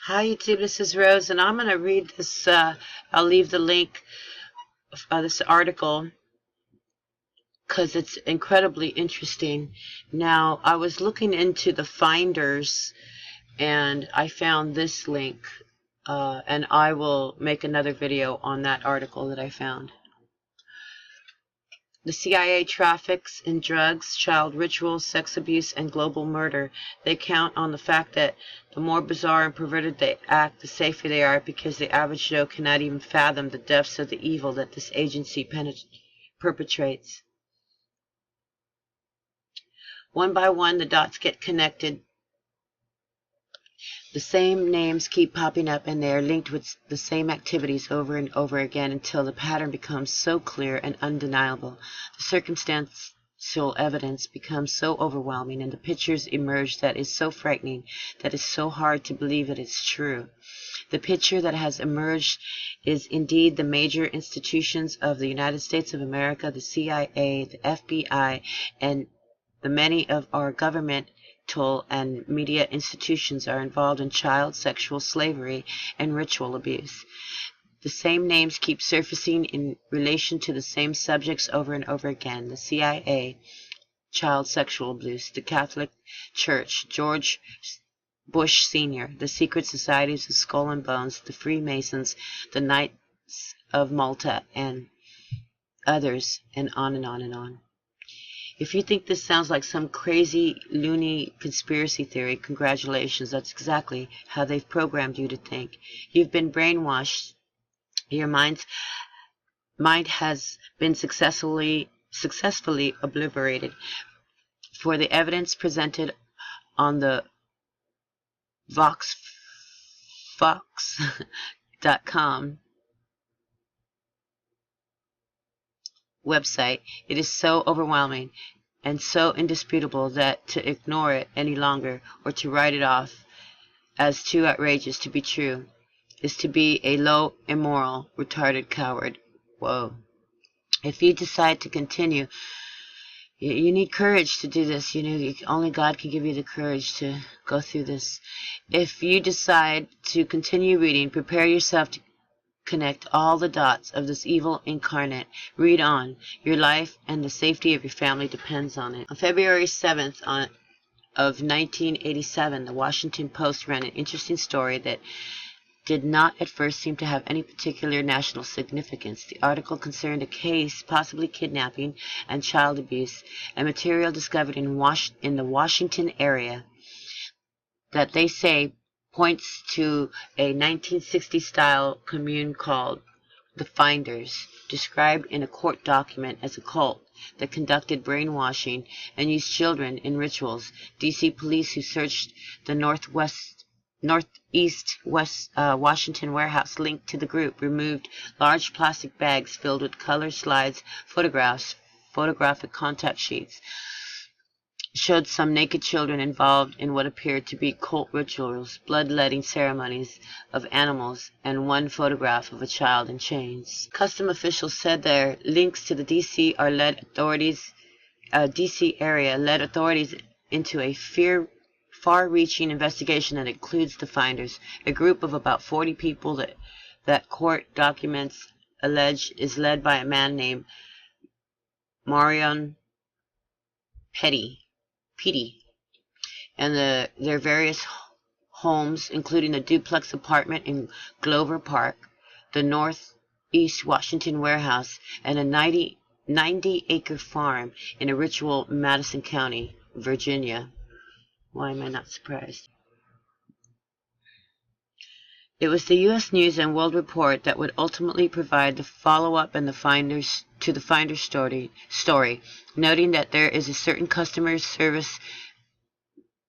Hi YouTube, this is Rose, and I'm going to read this. I'll leave the link of this article because it's incredibly interesting. Now, I was looking into the finders, and I found this link, and I will make another video on that article that I found. The CIA traffics in drugs, child rituals, sex abuse, and global murder. They count on the fact that the more bizarre and perverted they act, the safer they are, because the average Joe cannot even fathom the depths of the evil that this agency perpetrates. One by one, the dots get connected. The same names keep popping up, and they are linked with the same activities over and over again until the pattern becomes so clear and undeniable. The circumstantial evidence becomes so overwhelming, and the pictures emerge that is so frightening that it's so hard to believe that it's true. The picture that has emerged is indeed the major institutions of the United States of America, the CIA, the FBI, and the many of our governmental and media institutions are involved in child sexual slavery and ritual abuse. The same names keep surfacing in relation to the same subjects over and over again. The CIA, child sexual abuse; the Catholic Church, George Bush Sr., the secret societies of Skull and Bones, the Freemasons, the Knights of Malta, and others, and on and on and on. If you think this sounds like some crazy, loony conspiracy theory, congratulations, that's exactly how they've programmed you to think. You've been brainwashed. Your mind has been successfully obliterated. For the evidence presented on the voxfox.com website, it is so overwhelming and so indisputable that to ignore it any longer or to write it off as too outrageous to be true is to be a low, immoral, retarded coward. Whoa. If you decide to continue, you need courage to do this. Only God can give you the courage to go through this. If you decide to continue reading, prepare yourself to connect all the dots of this evil incarnate. Read on. Your life and the safety of your family depends on it. On February 7th of 1987, the Washington Post ran an interesting story that did not at first seem to have any particular national significance. The article concerned a case, possibly kidnapping and child abuse, and material discovered in the Washington area that they say points to a 1960s-style commune called the Finders, described in a court document as a cult that conducted brainwashing and used children in rituals. D.C. police, who searched the Northeast Washington warehouse linked to the group, removed large plastic bags filled with color slides, photographs, photographic contact sheets, showed some naked children involved in what appeared to be cult rituals, bloodletting ceremonies of animals, and one photograph of a child in chains. Custom officials said their links to the D.C. area led authorities into a far-reaching investigation that includes the Finders, a group of about 40 people that court documents allege is led by a man named Marion Petty, and their various homes, including the duplex apartment in Glover Park, the Northeast Washington warehouse, and a 90-acre farm in a ritual Madison County, Virginia. Why am I not surprised? It was the U.S. News and World Report that would ultimately provide the follow-up and the Finders story, noting that there is a certain customer service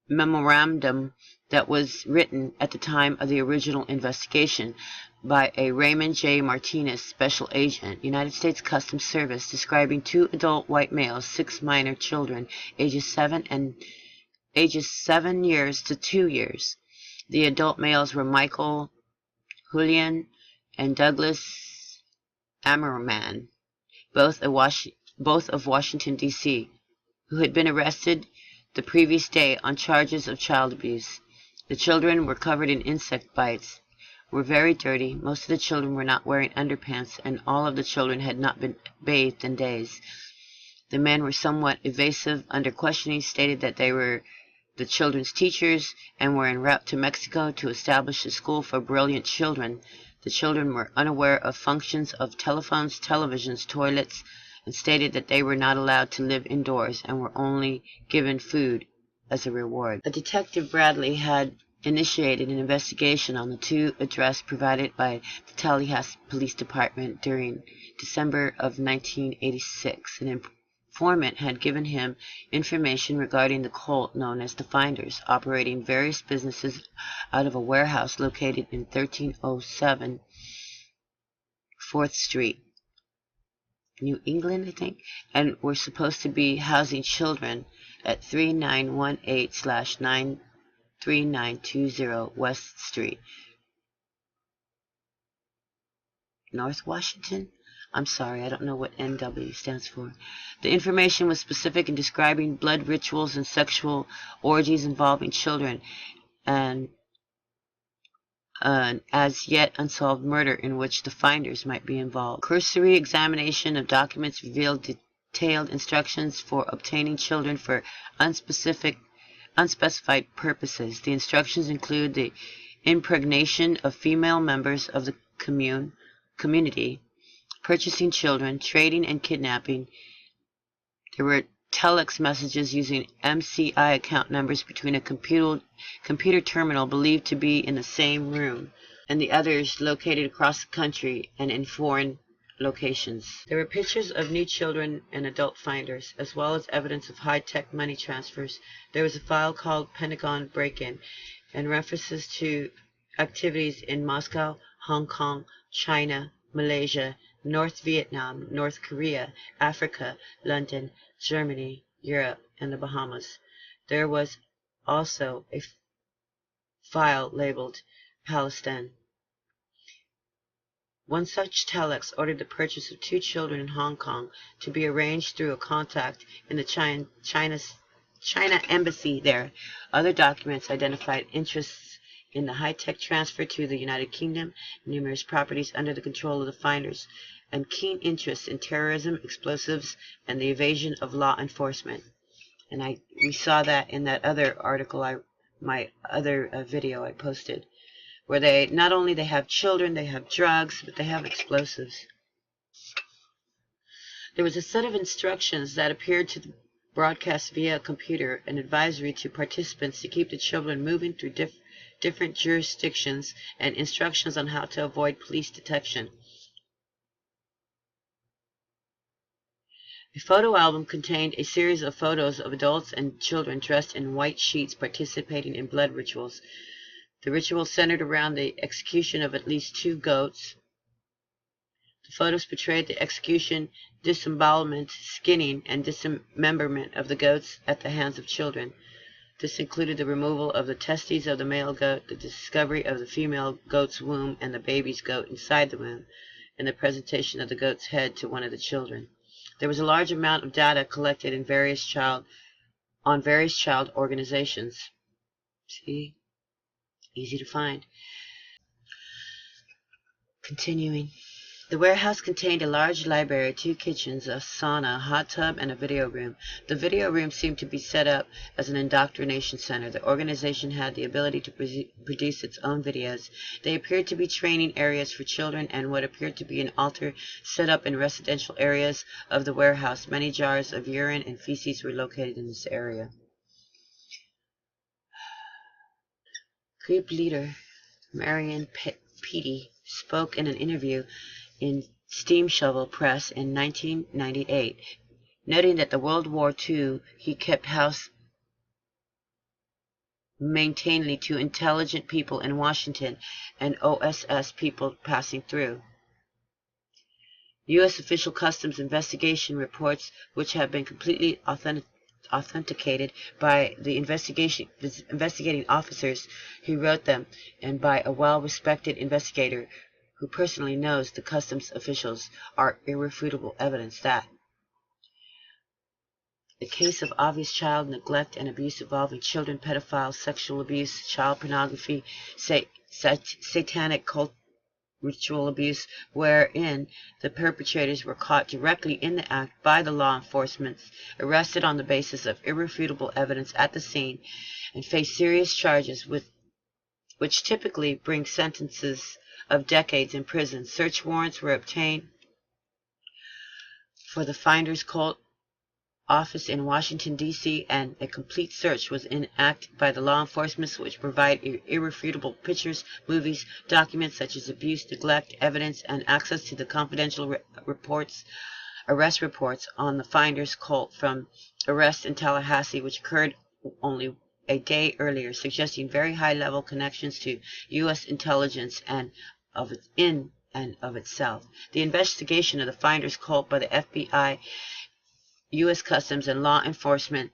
memorandum that was written at the time of the original investigation by a Raymond J. Martinez, special agent, United States Customs Service, describing 2 adult white males, 6 minor children, ages 7 years to 2 years. The adult males were Michael Julian and Douglas Ammerman, both of Washington, D.C., who had been arrested the previous day on charges of child abuse. The children were covered in insect bites, were very dirty. Most of the children were not wearing underpants, and all of the children had not been bathed in days. The men were somewhat evasive. Under questioning, stated that they were the children's teachers and were en route to Mexico to establish a school for brilliant children. The children were unaware of functions of telephones, televisions, toilets, and stated that they were not allowed to live indoors and were only given food as a reward. A Detective Bradley had initiated an investigation on the two addresses provided by the Tallahassee Police Department during December of 1986. An informant had given him information regarding the cult known as the Finders, operating various businesses out of a warehouse located in 1307 4th Street, New England, I think, and were supposed to be housing children at 3918/93920 West Street, North Washington. I'm sorry, I don't know what NW stands for. The information was specific in describing blood rituals and sexual orgies involving children, and an as yet unsolved murder in which the Finders might be involved. Cursory examination of documents revealed detailed instructions for obtaining children for unspecified purposes. The instructions include the impregnation of female members of the community, purchasing children, trading, and kidnapping. There were telex messages using MCI account numbers between a computer terminal believed to be in the same room and the others located across the country and in foreign locations. There were pictures of new children and adult finders, as well as evidence of high-tech money transfers. There was a file called Pentagon Break-In and references to activities in Moscow, Hong Kong, China, Malaysia, North Vietnam, North Korea, Africa, London, Germany, Europe, and the Bahamas. There was also a file labeled Palestine. One such telex ordered the purchase of 2 children in Hong Kong to be arranged through a contact in the China embassy there. Other documents identified interests in the high-tech transfer to the United Kingdom, numerous properties under the control of the Finders, and keen interest in terrorism, explosives, and the evasion of law enforcement. And we saw that in that other article, my other video I posted, where they not only they have children, they have drugs, but they have explosives. There was a set of instructions that appeared to broadcast via a computer, an advisory to participants to keep the children moving through different jurisdictions, and instructions on how to avoid police detection. A photo album contained a series of photos of adults and children dressed in white sheets participating in blood rituals. The ritual centered around the execution of at least 2 goats. The photos portrayed the execution, disembowelment, skinning, and dismemberment of the goats at the hands of children. This included the removal of the testes of the male goat, the discovery of the female goat's womb and the baby's goat inside the womb, and the presentation of the goat's head to one of the children. There was a large amount of data collected in various child organizations. See? Easy to find. Continuing. The warehouse contained a large library, 2 kitchens, a sauna, a hot tub, and a video room. The video room seemed to be set up as an indoctrination center. The organization had the ability to produce its own videos. They appeared to be training areas for children and what appeared to be an altar set up in residential areas of the warehouse. Many jars of urine and feces were located in this area. Group leader Marion Petey spoke in an interview in Steam Shovel Press in 1998, noting that the World War II he kept house maintainedly to intelligent people in Washington and OSS people passing through. U.S. official customs investigation reports, which have been completely authenticated by the investigating officers who wrote them and by a well-respected investigator who personally knows the customs officials, are irrefutable evidence that The case of obvious child neglect and abuse involving children, pedophiles, sexual abuse, child pornography, satanic cult, ritual abuse, wherein the perpetrators were caught directly in the act by the law enforcement, arrested on the basis of irrefutable evidence at the scene, and faced serious charges which typically bring sentences of decades in prison. Search warrants were obtained for the Finders Cult office in Washington, D.C., and a complete search was enacted by the law enforcement, which provide irrefutable pictures, movies, documents such as abuse, neglect, evidence, and access to the confidential arrest reports on the Finders Cult from arrest in Tallahassee, which occurred only a day earlier, suggesting very high-level connections to U.S. intelligence in and of itself. The investigation of the Finders Cult by the FBI, U.S. Customs, and law enforcement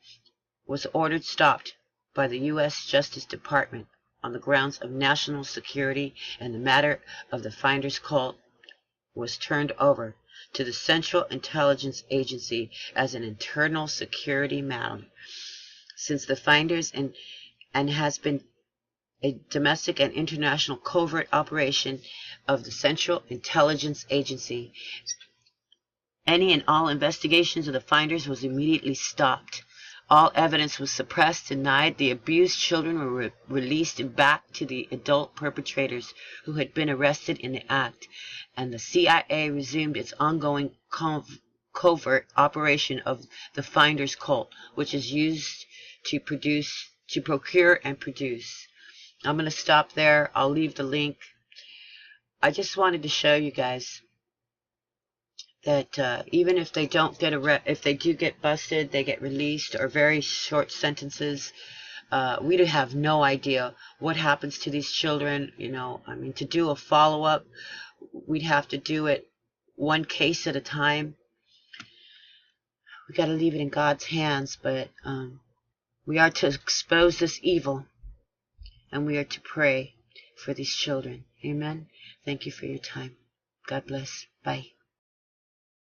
was ordered stopped by the U.S. Justice Department on the grounds of national security, and the matter of the Finders Cult was turned over to the Central Intelligence Agency as an internal security matter. Since the Finders and has been a domestic and international covert operation of the Central Intelligence Agency, any and all investigations of the Finders was immediately stopped. All evidence was suppressed, denied. The abused children were released back to the adult perpetrators who had been arrested in the act, and the CIA resumed its ongoing covert operation of the Finders Cult, which is used to procure and produce. I'm going to stop there. I'll leave the link. I just wanted to show you guys that even if they don't get if they do get busted, they get released, or very short sentences. We do have no idea what happens to these children. I mean, to do a follow-up, we'd have to do it one case at a time. We got to leave it in God's hands, but we are to expose this evil, and we are to pray for these children. Amen. Thank you for your time. God bless. Bye.